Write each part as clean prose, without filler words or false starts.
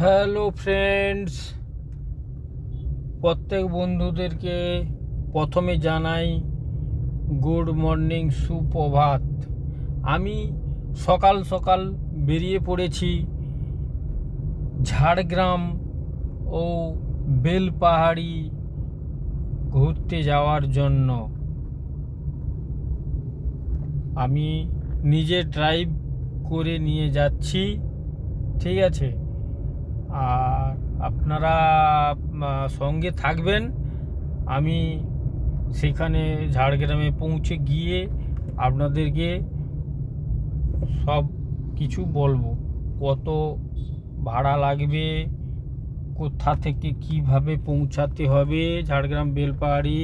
Hello friends, প্রত্যেক বন্ধুদেরকে প্রথমে জানাই গুড মর্নিং, সুপ্রভাত। আমি সকাল সকাল বেরিয়ে পড়েছি ঝাড়গ্রাম ও বেলপাহাড়ি ঘুরতে যাওয়ার জন্য। আমি নিজে ড্রাইভ করে নিয়ে যাচ্ছি, ঠিক আছে? আর আপনারা সঙ্গে থাকবেন। আমি সেখানে ঝাড়গ্রামে পৌঁছে গিয়ে আপনাদেরকে সব কিছু বলবো। কত ভাড়া লাগবে, কোথা থেকে কিভাবে পৌঁছাতে হবে ঝাড়গ্রাম বেলপাহাড়ি,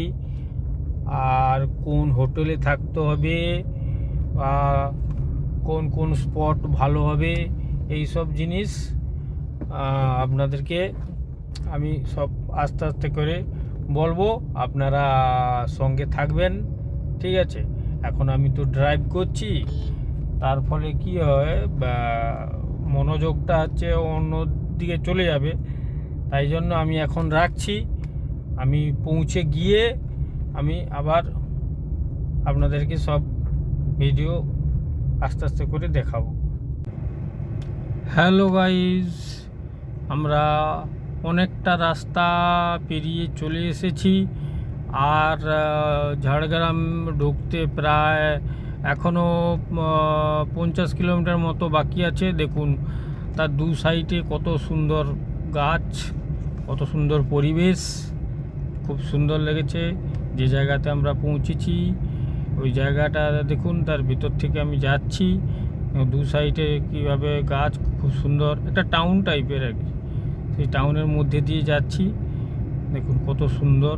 আর কোন হোটেলে থাকতে হবে, কোন কোন স্পট ভালো হবে, এই সব জিনিস আপনাদেরকে আমি সব আস্তে আস্তে করে বলবো। আপনারা সঙ্গে থাকবেন, ঠিক আছে? এখন আমি তো ড্রাইভ করছি, তার ফলে কি হয়, মনোযোগটা হচ্ছে অন্য দিকে চলে যাবে। তাই জন্য আমি এখন রাখছি। আমি পৌঁছে গিয়ে আমি আবার আপনাদেরকে সব ভিডিও আস্তে আস্তে করে দেখাবো। হ্যালো গাইজ, আমরা অনেকটা রাস্তা পেরিয়ে চলে এসেছি। আর ঝাড়গ্রাম ঢুকতে প্রায় এখনও 50 কিলোমিটার মতো বাকি আছে। দেখুন, তার দু সাইডে কত সুন্দর গাছ, কত সুন্দর পরিবেশ, খুব সুন্দর লেগেছে। যে জায়গাতে আমরা পৌঁছেছি ওই জায়গাটা দেখুন, তার ভিতর থেকে আমি যাচ্ছি। দু সাইডে কীভাবে গাছ, খুব সুন্দর একটা টাউন টাইপের আর কি। সেই টাউনের মধ্যে দিয়ে যাচ্ছি, দেখুন কত সুন্দর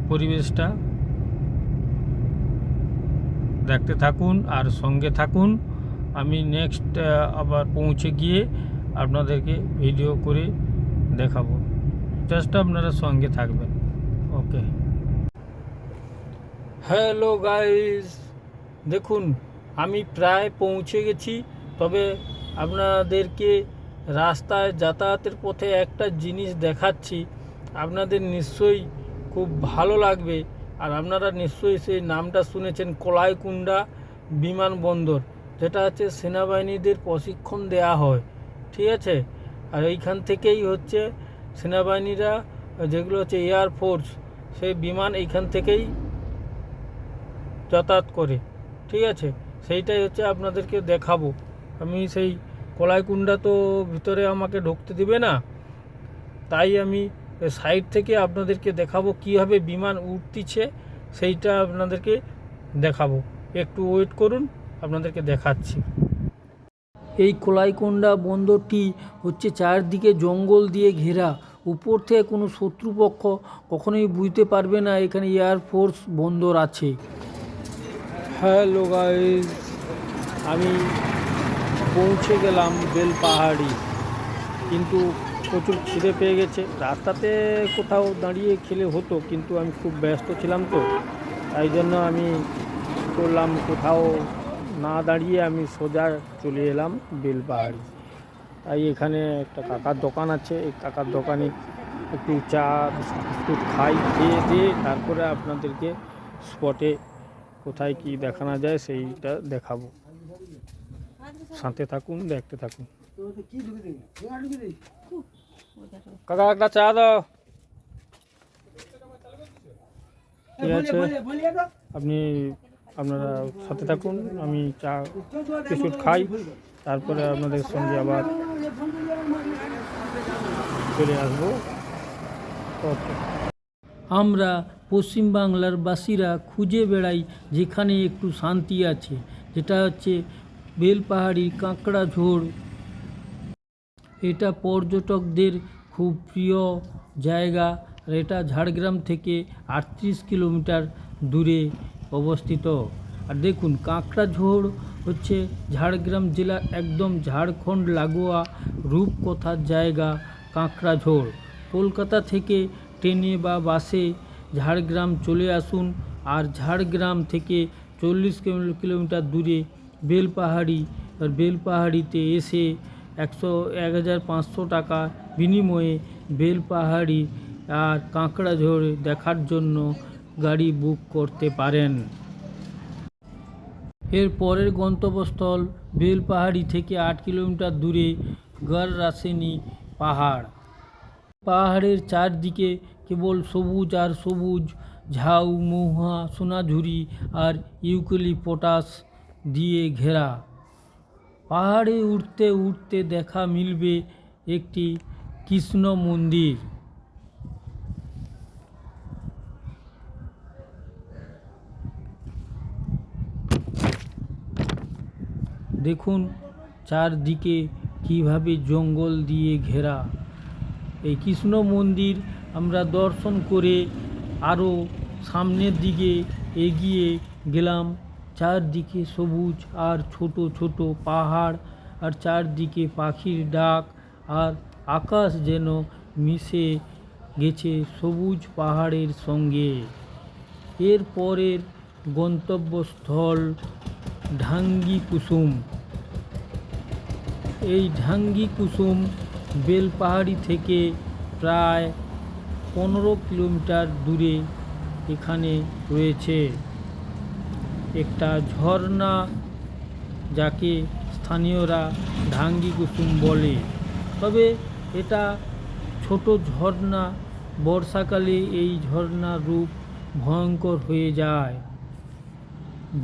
পরিবেশটা। দেখতে থাকুন আর সঙ্গে থাকুন। আমি নেক্সট আবার পৌঁছে গিয়ে আপনাদেরকে ভিডিও করে দেখাবো। জাস্ট আপনারা সঙ্গে থাকবেন। ওকে। হ্যালো গাইজ, দেখুন আমি প্রায় পৌঁছে গেছি। তবে আপনাদেরকে রাস্তায় যাতায়াতের পথে একটা জিনিস দেখাচ্ছি, আপনাদের নিশ্চয়ই খুব ভালো লাগবে। আর আপনারা নিশ্চয়ই সেই নামটা শুনেছেন, কলাইকুণ্ডা বিমানবন্দর, যেটা হচ্ছে সেনাবাহিনীদের প্রশিক্ষণ দেয়া হয়, ঠিক আছে? আর এইখান থেকেই হচ্ছে সেনাবাহিনীরা, যেগুলো হচ্ছে এয়ারফোর্স, সেই বিমান এইখান থেকেই যাতায়াত করে, ঠিক আছে? সেইটাই হচ্ছে আপনাদেরকে দেখাবো। আমি সেই কলাইকুণ্ডা তো ভিতরে আমাকে ঢুকতে দিবে না, তাই আমি সাইড থেকে আপনাদেরকে দেখাবো কীভাবে বিমান উঠতিছে, সেইটা আপনাদেরকে দেখাবো। একটু ওয়েট করুন, আপনাদেরকে দেখাচ্ছি। এই কলাইকুণ্ডা বন্দরটি হচ্ছে চারদিকে জঙ্গল দিয়ে ঘেরা। উপর থেকে কোনো শত্রুপক্ষ কখনোই বুঝতে পারবে না এখানে এয়ারফোর্স বন্দর আছে। হ্যালো গাইজ, আমি পৌঁছে গেলাম বেলপাহাড়ি, কিন্তু প্রচুর খিদে পেয়ে গেছে। রাস্তাতে কোথাও দাঁড়িয়ে খেলে হতো, কিন্তু আমি খুব ব্যস্ত ছিলাম, তো তাই জন্য আমি করলাম কোথাও না দাঁড়িয়ে আমি সোজা চলে এলাম বেলপাহাড়ি। তাই এখানে একটা কাকার দোকান আছে, এই কাকার দোকানে একটু চা বিস্কুট খাই, খেয়ে দিয়ে তারপরে আপনাদেরকে স্পটে কোথায় কি দেখানো যায় সেইটা দেখাবো। সাথে থাকুন, দেখতে থাকুন। কাকা একটা চা দাও। ঠিক আছে, আপনারা সাথে থাকুন, আমি চা বিস্কুট খাই, তারপরে আপনাদের সঙ্গে আবার চলে আসবো। ওকে। আমরা পশ্চিমবাংলার বাসীরা খুঁজে বেড়াই যেখানে একটু শান্তি আছে, যেটা হচ্ছে বেলপাহাড়ির কাঁকড়াঝোড়। এটা পর্যটকদের খুব প্রিয় জায়গা। এটা ঝাড়গ্রাম থেকে 38 কিলোমিটার দূরে অবস্থিত। আর দেখুন, কাঁকড়াঝোড় হচ্ছে ঝাড়গ্রাম জেলার একদম ঝাড়খণ্ড লাগোয়া রূপকথার জায়গা কাঁকড়াঝোড়। কলকাতা থেকে ট্রেনে বা বাসে ঝাড়গ্রাম চলে আসুন, আর ঝাড়গ্রাম থেকে 40 কিলোমিটার দূরে বেলপাহাড়ি। আর বেলপাহাড়িতে এসে 1500 টাকা বিনিময়ে বেলপাহাড়ি আর কাঁকড়াঝোড় দেখার জন্য গাড়ি বুক করতে পারেন। এর পরের গন্তব্যস্থল বেলপাহাড়ি থেকে 8 কিলোমিটার দূরে গড়রাসিনী পাহাড়। পাহাড়ের চারদিকে কেবল সবুজ আর সবুজ, ঝাউ, মহুয়া, সোনাঝুরি আর ইউক্যালিপটাস দিয়ে ঘেরা। পাহাড়ে উঠতে উঠতে দেখা মিলবে একটি কৃষ্ণ মন্দির। দেখুন চারদিকে কিভাবে জঙ্গল দিয়ে ঘেরা। এই কৃষ্ণ মন্দির আমরা দর্শন করে আরও সামনের দিকে এগিয়ে গেলাম। চারদিকে সবুজ আর ছোট ছোট পাহাড়, আর চারদিকে পাখির ডাক, আর আকাশ যেন মিশে গেছে সবুজ পাহাড়ের সঙ্গে। এর পরের গন্তব্যস্থল ঢাঙ্গি কুসুম। এই ঢাঙ্গি কুসুম বেলপাহাড়ি থেকে প্রায় 15 কিলোমিটার দূরে এখানে রয়েছে একটা ঝর্ণা, যাকে স্থানীয়রা ঢাঙ্গি কুসুম বলে। তবে এটা ছোট ঝর্ণা, বর্ষাকালে এই ঝর্ণার রূপ ভয়ঙ্কর হয়ে যায়।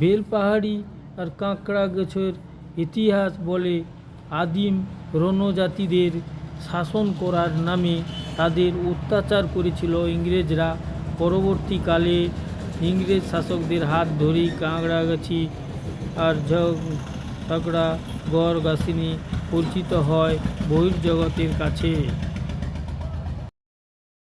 বেলপাহাড়ি আর কাঁকড়াগাছের ইতিহাস বলে আদিম রণজাতিদের শাসন করার নামে তাদের অত্যাচার করেছিল ইংরেজরা। পরবর্তীকালে ইংরেজ শাসকদের হাত ধরেই কাঁকড়াগাছি আর ঝগড়া গড়রাসিনী পরিচিত হয় বহির্জগতের কাছে।